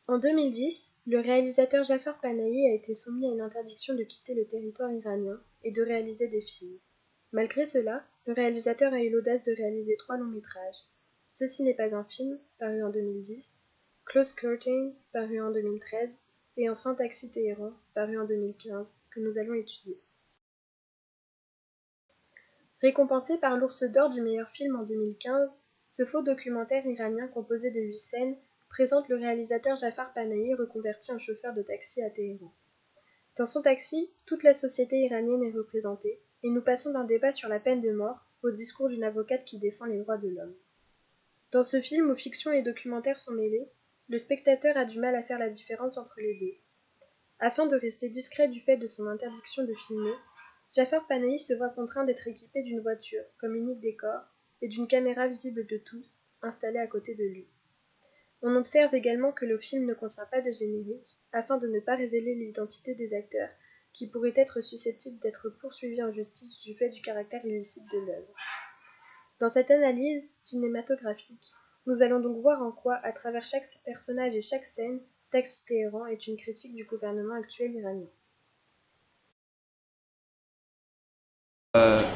En 2010, le réalisateur Jafar Panahi a été soumis à une interdiction de quitter le territoire iranien et de réaliser des films. Malgré cela, le réalisateur a eu l'audace de réaliser 3 longs-métrages. Ceci n'est pas un film, paru en 2010, Close Curtain, paru en 2013, et enfin Taxi Téhéran, paru en 2015, que nous allons étudier. Récompensé par l'Ours d'Or du meilleur film en 2015, ce faux documentaire iranien composé de 8 scènes présente le réalisateur Jafar Panahi reconverti en chauffeur de taxi à Téhéran. Dans son taxi, toute la société iranienne est représentée, et nous passons d'un débat sur la peine de mort au discours d'une avocate qui défend les droits de l'homme. Dans ce film où fiction et documentaire sont mêlés, le spectateur a du mal à faire la différence entre les deux. Afin de rester discret du fait de son interdiction de filmer, Jafar Panahi se voit contraint d'être équipé d'une voiture, comme unique décor, et d'une caméra visible de tous, installée à côté de lui. On observe également que le film ne contient pas de générique, afin de ne pas révéler l'identité des acteurs, qui pourraient être susceptibles d'être poursuivis en justice du fait du caractère illicite de l'œuvre. Dans cette analyse cinématographique, nous allons donc voir en quoi, à travers chaque personnage et chaque scène, Taxi Téhéran est une critique du gouvernement actuel iranien.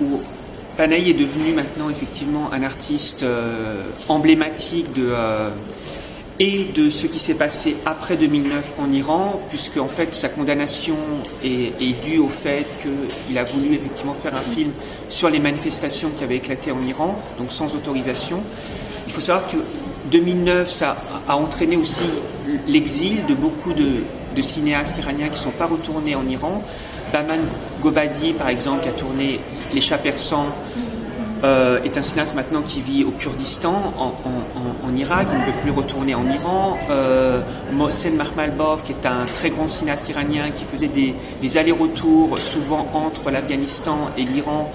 Où Panahi est devenu maintenant effectivement un artiste emblématique et de ce qui s'est passé après 2009 en Iran, puisque en fait sa condamnation est due au fait qu'il a voulu effectivement faire un film sur les manifestations qui avaient éclaté en Iran, donc sans autorisation. Il faut savoir que 2009, ça a entraîné aussi l'exil de beaucoup de cinéastes iraniens qui ne sont pas retournés en Iran. Bahman Gobadi, par exemple, qui a tourné Les Chats persans, est un cinéaste maintenant qui vit au Kurdistan, en Irak, il ne peut plus retourner en Iran. Mohsen Makhmalbaf, qui est un très grand cinéaste iranien qui faisait des allers-retours souvent entre l'Afghanistan et l'Iran,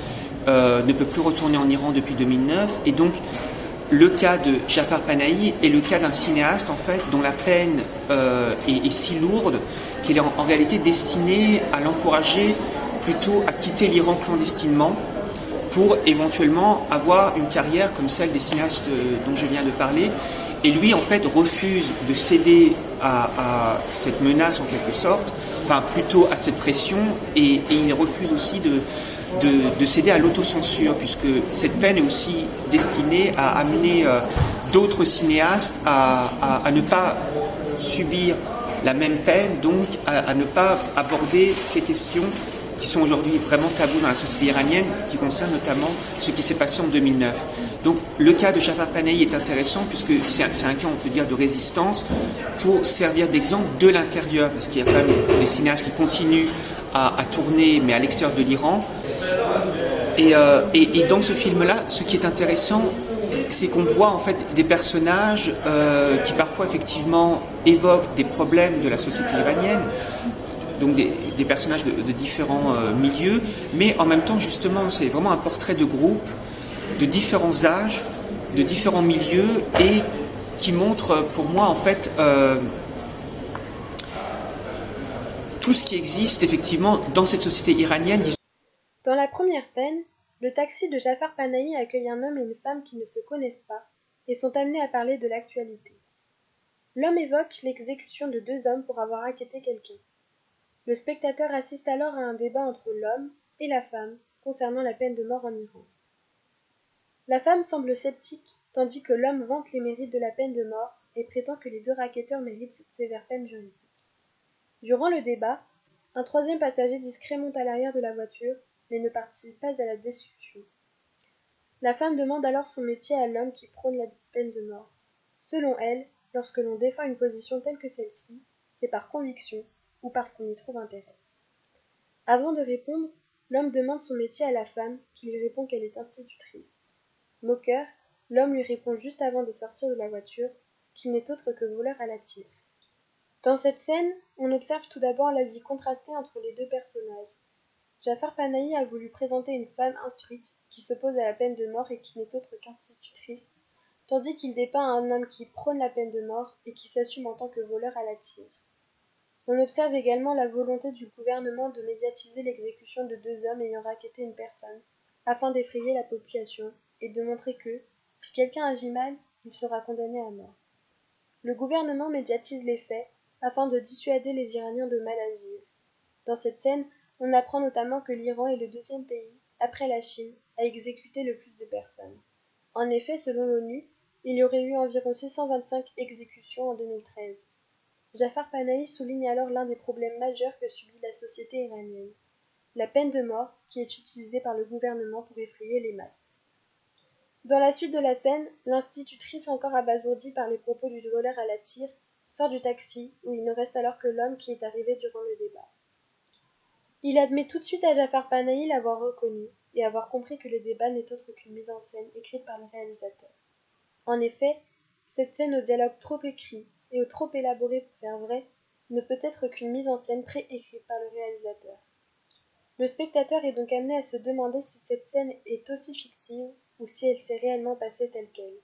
ne peut plus retourner en Iran depuis 2009. Et donc, le cas de Jafar Panahi est le cas d'un cinéaste en fait dont la peine est si lourde qu'il est en réalité destiné à l'encourager plutôt à quitter l'Iran clandestinement pour éventuellement avoir une carrière comme celle des cinéastes dont je viens de parler. Et lui en fait refuse de céder à cette menace en quelque sorte, enfin plutôt à cette pression, et il refuse aussi de céder à l'autocensure, puisque cette peine est aussi destinée à amener d'autres cinéastes à ne pas subir la même peine, donc à ne pas aborder ces questions qui sont aujourd'hui vraiment tabous dans la société iranienne, qui concernent notamment ce qui s'est passé en 2009. Donc le cas de Jafar Panahi est intéressant, puisque c'est un cas, on peut dire, de résistance, pour servir d'exemple de l'intérieur, parce qu'il y a quand même des cinéastes qui continuent à tourner, mais à l'extérieur de l'Iran. Et dans ce film-là, ce qui est intéressant, c'est qu'on voit en fait des personnages qui parfois effectivement évoquent des problèmes de la société iranienne, donc des personnages de différents milieux, mais en même temps justement c'est vraiment un portrait de groupe, de différents âges, de différents milieux, et qui montre pour moi en fait tout ce qui existe effectivement dans cette société iranienne. Dans la première scène, le taxi de Jafar Panahi accueille un homme et une femme qui ne se connaissent pas et sont amenés à parler de l'actualité. L'homme évoque l'exécution de 2 hommes pour avoir inquiété quelqu'un. Le spectateur assiste alors à un débat entre l'homme et la femme concernant la peine de mort en Iran. La femme semble sceptique, tandis que l'homme vante les mérites de la peine de mort et prétend que les 2 racketteurs méritent cette sévère peine juridique. Durant le débat, un 3e passager discret monte à l'arrière de la voiture, mais ne participe pas à la discussion. La femme demande alors son métier à l'homme qui prône la peine de mort. Selon elle, lorsque l'on défend une position telle que celle-ci, c'est par conviction ou parce qu'on y trouve intérêt. Avant de répondre, l'homme demande son métier à la femme, qui lui répond qu'elle est institutrice. Moqueur, l'homme lui répond juste avant de sortir de la voiture qu'il n'est autre que voleur à la tire. Dans cette scène, on observe tout d'abord la vie contrastée entre les 2 personnages. Jafar Panahi a voulu présenter une femme instruite qui s'oppose à la peine de mort et qui n'est autre qu'institutrice, tandis qu'il dépeint un homme qui prône la peine de mort et qui s'assume en tant que voleur à la tire. On observe également la volonté du gouvernement de médiatiser l'exécution de 2 hommes ayant racketté une personne, afin d'effrayer la population et de montrer que, si quelqu'un agit mal, il sera condamné à mort. Le gouvernement médiatise les faits afin de dissuader les Iraniens de mal agir. Dans cette scène, on apprend notamment que l'Iran est le deuxième pays, après la Chine, à exécuter le plus de personnes. En effet, selon l'ONU, il y aurait eu environ 625 exécutions en 2013. Jafar Panahi souligne alors l'un des problèmes majeurs que subit la société iranienne, la peine de mort qui est utilisée par le gouvernement pour effrayer les masses. Dans la suite de la scène, l'institutrice, encore abasourdie par les propos du voleur à la tire, sort du taxi où il ne reste alors que l'homme qui est arrivé durant le débat. Il admet tout de suite à Jafar Panahi l'avoir reconnu et avoir compris que le débat n'est autre qu'une mise en scène écrite par le réalisateur. En effet, cette scène au dialogue trop écrit et trop élaboré pour faire vrai ne peut être qu'une mise en scène préécrite par le réalisateur. Le spectateur est donc amené à se demander si cette scène est aussi fictive ou si elle s'est réellement passée telle qu'elle.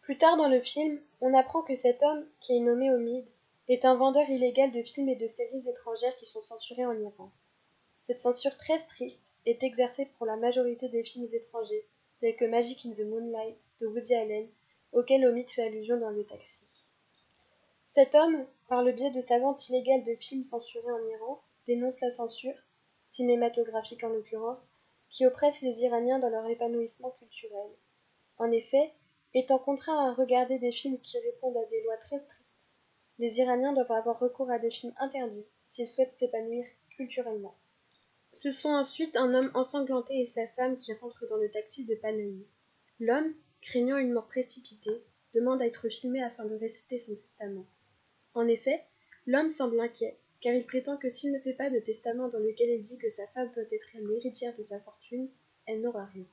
Plus tard dans le film, on apprend que cet homme, qui est nommé Omid, est un vendeur illégal de films et de séries étrangères qui sont censurés en Iran. Cette censure très stricte est exercée pour la majorité des films étrangers, tels que Magic in the Moonlight de Woody Allen, auquel Omid fait allusion dans le taxi. Cet homme, par le biais de sa vente illégale de films censurés en Iran, dénonce la censure, cinématographique en l'occurrence, qui oppresse les Iraniens dans leur épanouissement culturel. En effet, étant contraints à regarder des films qui répondent à des lois très strictes, les Iraniens doivent avoir recours à des films interdits s'ils souhaitent s'épanouir culturellement. Ce sont ensuite un homme ensanglanté et sa femme qui rentrent dans le taxi de Panahi. L'homme, craignant une mort précipitée, demande à être filmé afin de réciter son testament. En effet, l'homme semble inquiet, car il prétend que s'il ne fait pas de testament dans lequel il dit que sa femme doit être l'héritière de sa fortune, elle n'aura rien.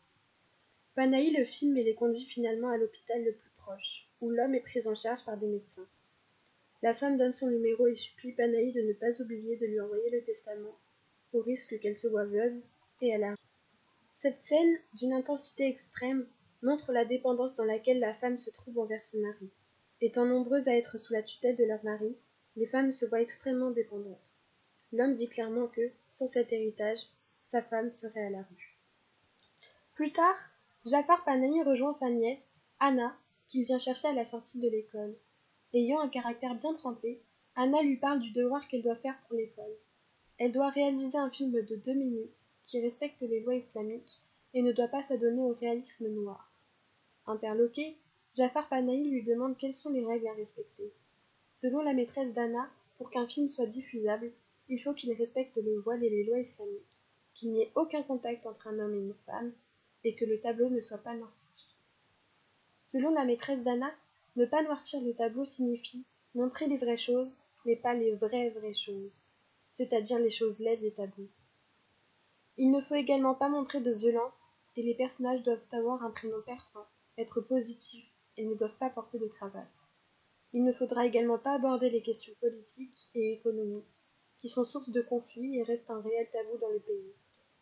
Panahi le filme et les conduit finalement à l'hôpital le plus proche, où l'homme est pris en charge par des médecins. La femme donne son numéro et supplie Panahi de ne pas oublier de lui envoyer le testament, au risque qu'elle se voie veuve et à la rue. Cette scène, d'une intensité extrême, montre la dépendance dans laquelle la femme se trouve envers son mari. Étant nombreuses à être sous la tutelle de leur mari, les femmes se voient extrêmement dépendantes. L'homme dit clairement que, sans cet héritage, sa femme serait à la rue. Plus tard, Jafar Panahi rejoint sa nièce, Anna, qu'il vient chercher à la sortie de l'école. Ayant un caractère bien trempé, Anna lui parle du devoir qu'elle doit faire pour l'école. Elle doit réaliser un film de 2 minutes qui respecte les lois islamiques et ne doit pas s'adonner au réalisme noir. Interloqué, Jafar Panahi lui demande quelles sont les règles à respecter. Selon la maîtresse d'Anna, pour qu'un film soit diffusable, il faut qu'il respecte le voile et les lois islamiques, qu'il n'y ait aucun contact entre un homme et une femme, et que le tableau ne soit pas noirci. Selon la maîtresse d'Anna, ne pas noircir le tableau signifie montrer les vraies choses, mais pas les vraies choses, c'est-à-dire les choses laides des tableaux. Il ne faut également pas montrer de violence, et les personnages doivent avoir un prénom persan, être positifs, et ne doivent pas porter de cravate. Il ne faudra également pas aborder les questions politiques et économiques, qui sont source de conflits et restent un réel tabou dans le pays.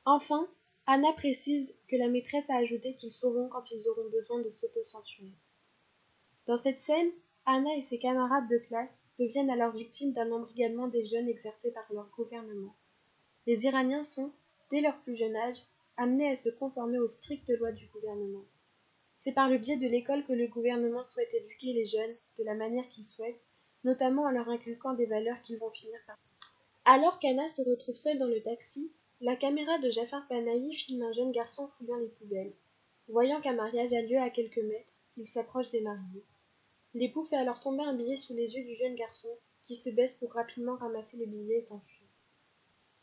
Enfin, Anna précise que la maîtresse a ajouté qu'ils sauront quand ils auront besoin de s'auto-censurer. Dans cette scène, Anna et ses camarades de classe deviennent alors victimes d'un embrigadement des jeunes exercé par leur gouvernement. Les Iraniens sont, dès leur plus jeune âge, amenés à se conformer aux strictes lois du gouvernement. C'est par le biais de l'école que le gouvernement souhaite éduquer les jeunes de la manière qu'il souhaite, notamment en leur inculquant des valeurs qu'ils vont finir par. Alors qu'Anna se retrouve seule dans le taxi, la caméra de Jafar Panahi filme un jeune garçon fouillant les poubelles. Voyant qu'un mariage a lieu à quelques mètres, il s'approche des mariés. L'époux fait alors tomber un billet sous les yeux du jeune garçon, qui se baisse pour rapidement ramasser le billet et s'enfuir.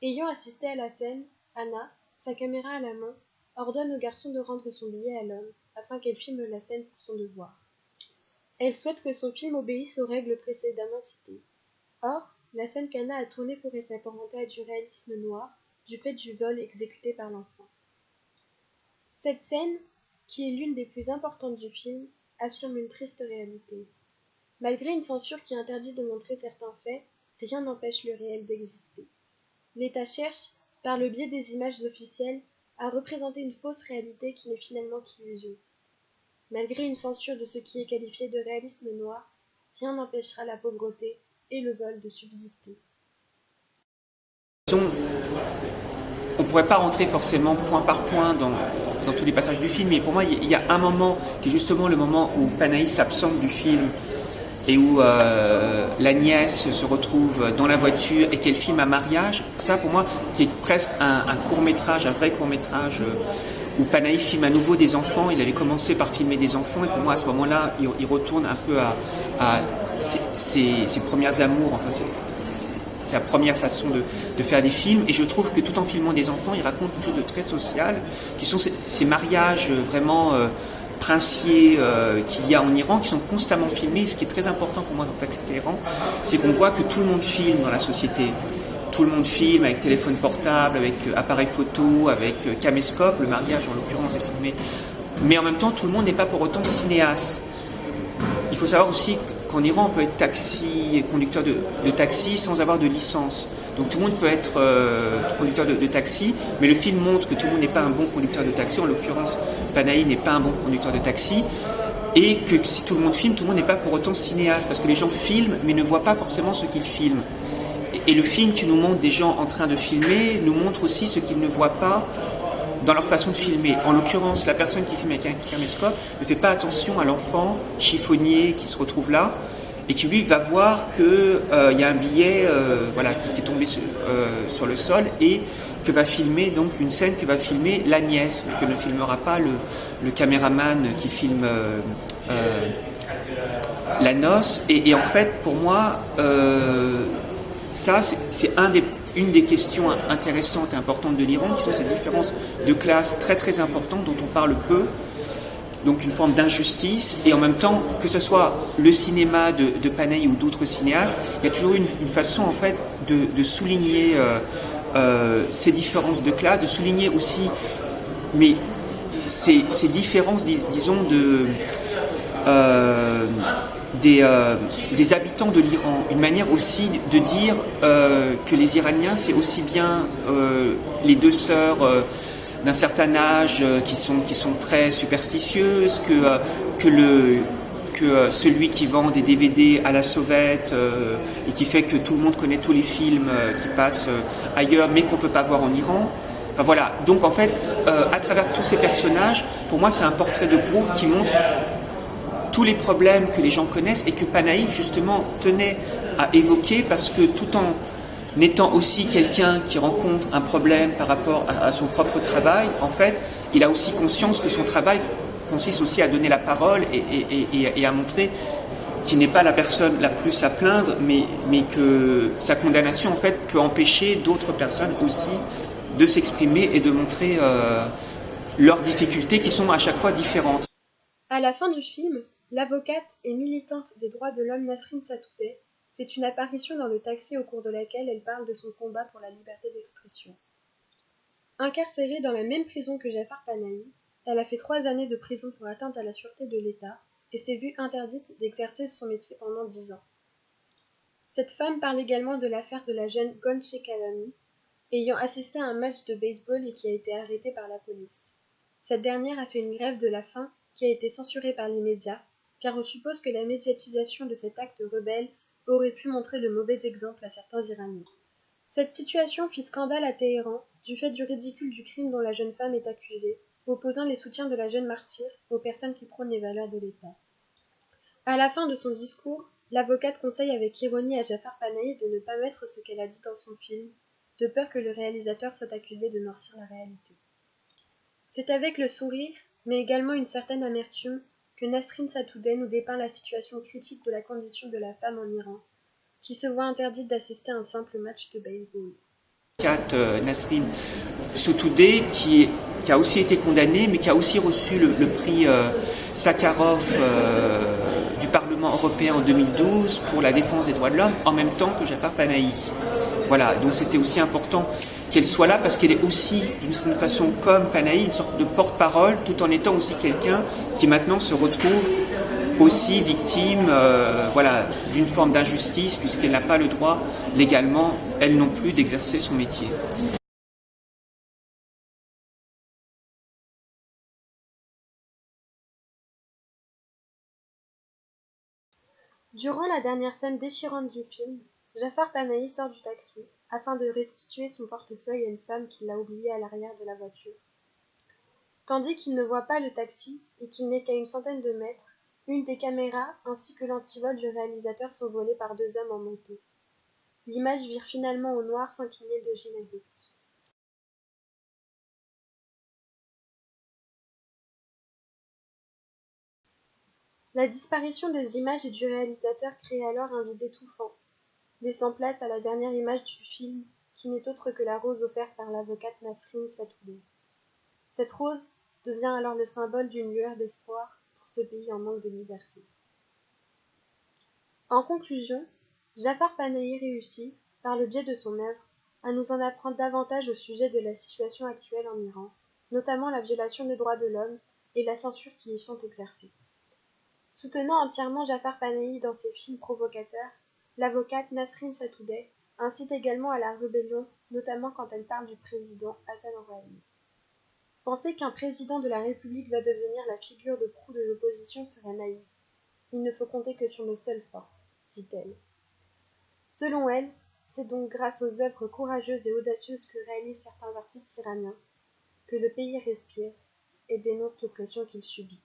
Ayant assisté à la scène, Anna, sa caméra à la main, ordonne au garçon de rendre son billet à l'homme, afin qu'elle filme la scène pour son devoir. Elle souhaite que son film obéisse aux règles précédemment citées. Or, la scène qu'Anna a tournée pourrait s'apparenter à du réalisme noir, du fait du vol exécuté par l'enfant. Cette scène, qui est l'une des plus importantes du film, affirme une triste réalité. Malgré une censure qui interdit de montrer certains faits, rien n'empêche le réel d'exister. L'État cherche, par le biais des images officielles, à représenter une fausse réalité qui n'est finalement qu'illusion. Malgré une censure de ce qui est qualifié de réalisme noir, rien n'empêchera la pauvreté et le vol de subsister. On ne pourrait pas rentrer forcément point par point dans tous les passages du film, mais pour moi, il y a un moment qui est justement le moment où Panahi s'absente du film et où la nièce se retrouve dans la voiture et qu'elle filme un mariage, ça pour moi, qui est presque un court-métrage, un vrai court-métrage, où Panahi filme à nouveau des enfants. Il avait commencé par filmer des enfants, et pour moi, à ce moment-là, il retourne un peu à ses premières amours, enfin, c'est sa première façon de faire des films, et je trouve que tout en filmant des enfants, il raconte quelque chose de très social, qui sont ces mariages vraiment princiers qu'il y a en Iran, qui sont constamment filmés. Ce qui est très important pour moi dans Taxi Téhéran, c'est qu'on voit que tout le monde filme dans la société. Tout le monde filme avec téléphone portable, avec appareil photo, avec caméscope. Le mariage, en l'occurrence, est filmé. Mais en même temps, tout le monde n'est pas pour autant cinéaste. Il faut savoir aussi qu'en Iran, on peut être conducteur de taxi sans avoir de licence. Donc tout le monde peut être conducteur de taxi, mais le film montre que tout le monde n'est pas un bon conducteur de taxi. En l'occurrence, Panahi n'est pas un bon conducteur de taxi. Et que si tout le monde filme, tout le monde n'est pas pour autant cinéaste, parce que les gens filment, mais ne voient pas forcément ce qu'ils filment. Et le film qui nous montre des gens en train de filmer nous montre aussi ce qu'ils ne voient pas dans leur façon de filmer. En l'occurrence, la personne qui filme avec un caméscope ne fait pas attention à l'enfant chiffonnier qui se retrouve là, et qui lui va voir qu'il y a un billet qui est tombé sur le sol, et que va filmer donc une scène que va filmer la nièce, mais que ne filmera pas le caméraman qui filme la noce. Et en fait, pour moi, ça, c'est une des questions intéressantes et importantes de l'Iran, qui sont ces différences de classe très très importantes dont on parle peu, donc une forme d'injustice. Et en même temps, que ce soit le cinéma de Panahi ou d'autres cinéastes, il y a toujours une façon en fait de souligner ces différences de classe, de souligner aussi ces différences, disons, des habitants de l'Iran, une manière aussi de dire que les Iraniens, c'est aussi bien les deux sœurs d'un certain âge qui sont très superstitieuses, que celui qui vend des DVD à la sauvette et qui fait que tout le monde connaît tous les films qui passent ailleurs mais qu'on ne peut pas voir en Iran. Enfin, voilà, donc en fait, à travers tous ces personnages, pour moi c'est un portrait de groupe qui montre tous les problèmes que les gens connaissent, et que Panahi justement tenait à évoquer, parce que tout en étant aussi quelqu'un qui rencontre un problème par rapport à son propre travail, en fait, il a aussi conscience que son travail consiste aussi à donner la parole et à montrer qu'il n'est pas la personne la plus à plaindre, mais que sa condamnation en fait peut empêcher d'autres personnes aussi de s'exprimer et de montrer leurs difficultés, qui sont à chaque fois différentes. À la fin du film, l'avocate et militante des droits de l'homme Nasrin Sotoudeh fait une apparition dans le taxi au cours de laquelle elle parle de son combat pour la liberté d'expression. Incarcérée dans la même prison que Jafar Panahi, elle a fait 3 années de prison pour atteinte à la sûreté de l'État et s'est vue interdite d'exercer son métier pendant 10 ans. Cette femme parle également de l'affaire de la jeune Gonche Kalami, ayant assisté à un match de baseball et qui a été arrêtée par la police. Cette dernière a fait une grève de la faim qui a été censurée par les médias, car on suppose que la médiatisation de cet acte rebelle aurait pu montrer le mauvais exemple à certains Iraniens. Cette situation fit scandale à Téhéran du fait du ridicule du crime dont la jeune femme est accusée, opposant les soutiens de la jeune martyre aux personnes qui prônent les valeurs de l'État. À la fin de son discours, l'avocate conseille avec ironie à Jafar Panahi de ne pas mettre ce qu'elle a dit dans son film, de peur que le réalisateur soit accusé de noircir la réalité. C'est avec le sourire, mais également une certaine amertume, que Nasrin Sotoudeh nous dépeint la situation critique de la condition de la femme en Iran, qui se voit interdite d'assister à un simple match de baseball. Nasrin Sotoudeh, qui a aussi été condamnée, mais qui a aussi reçu le prix Sakharov du Parlement européen en 2012 pour la défense des droits de l'homme, en même temps que Jafar Panahi. Voilà, donc c'était aussi important qu'elle soit là, parce qu'elle est aussi, d'une certaine façon, comme Panahi, une sorte de porte-parole, tout en étant aussi quelqu'un qui maintenant se retrouve aussi victime d'une forme d'injustice, puisqu'elle n'a pas le droit légalement, elle non plus, d'exercer son métier. Durant la dernière scène déchirante du film, Jafar Panahi sort du taxi afin de restituer son portefeuille à une femme qui l'a oublié à l'arrière de la voiture. Tandis qu'il ne voit pas le taxi et qu'il n'est qu'à une centaine de mètres, Une des caméras ainsi que l'antivol du réalisateur sont volés par deux hommes en manteau. L'image vire finalement au noir sans qu'il n'y ait de générique. La disparition des images et du réalisateur crée alors un vide étouffant, laissant place à la dernière image du film, qui n'est autre que la rose offerte par l'avocate Nasrin Sotoudeh. Cette rose devient alors le symbole d'une lueur d'espoir pour ce pays en manque de liberté. En conclusion, Jafar Panahi réussit, par le biais de son œuvre, à nous en apprendre davantage au sujet de la situation actuelle en Iran, notamment la violation des droits de l'homme et la censure qui y sont exercées. Soutenant entièrement Jafar Panahi dans ses films provocateurs, l'avocate Nasrin Sotoudeh incite également à la rébellion, notamment quand elle parle du président Hassan Rouhani. Penser qu'un président de la République va devenir la figure de proue de l'opposition serait naïf. Il ne faut compter que sur nos seules forces, dit-elle. Selon elle, c'est donc grâce aux œuvres courageuses et audacieuses que réalisent certains artistes iraniens que le pays respire et dénonce l'oppression qu'il subit.